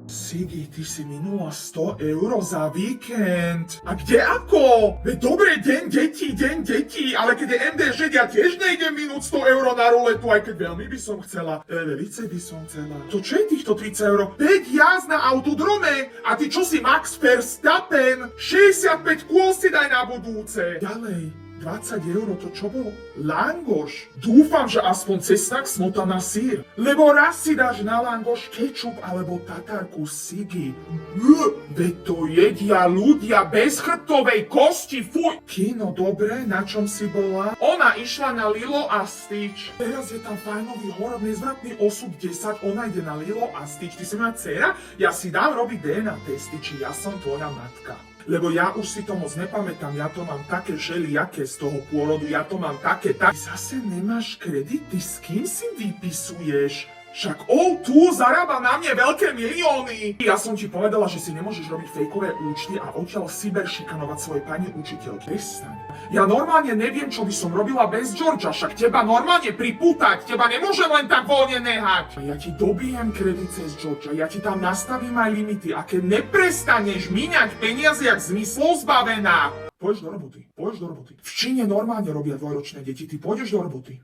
Sigi, ty si minula 100 eur za víkend. A kde ako? Veď dobre, deň detí, ale keď je MDŽ, ja tiež nejdem minúť 100 eur na ruletu, aj keď veľmi by som chcela. Velice by som chcela. To čo je týchto 30 eur? 5 jazd na autodrome. A ty čo si Max Verstappen? 65 kôl si daj na budúce. Ďalej. 20 eur, to čo bolo? Langoš. Dúfam, že aspoň cesnak smotaná sír. Lebo raz si dáš na langoš kečup alebo tatarku Sigi. Veď to jedia ľudia bez chrbtovej kosti, fuj. Kino, dobre, na čom si bola? Ona išla na Lilo a Stitch. Teraz je tam fajnový horor, nezvratný osud 10, ona ide na Lilo a Stitch. Ty si moja dcera? Ja si dám robiť DNA testy, či ja som tvoja matka. Lebo ja už si to moc nepamätám, ja to mám také všelijaké z toho pôrodu, ja to mám také, tak... Ty zase nemáš kredit, ty s kým si vypisuješ? Však O2 zarába na mne veľké milióny! Ja som ti povedala, že si nemôžeš robiť fejkové účty a odtiaľ cyberšikanovať svoje pani učiteľky. Prestaň. Ja normálne neviem, čo by som robila bez Georgia, však teba normálne pripútať, teba nemôžem len tak voľne nehať. Ja ti dobijem kredit cez Georgia, ja ti tam nastavím aj limity a keď neprestaneš míňať peniaze jak zmyslov zbavená, pôjdeš do roboty. V Číne normálne robia dvojročné deti, ty pôjdeš do roboty.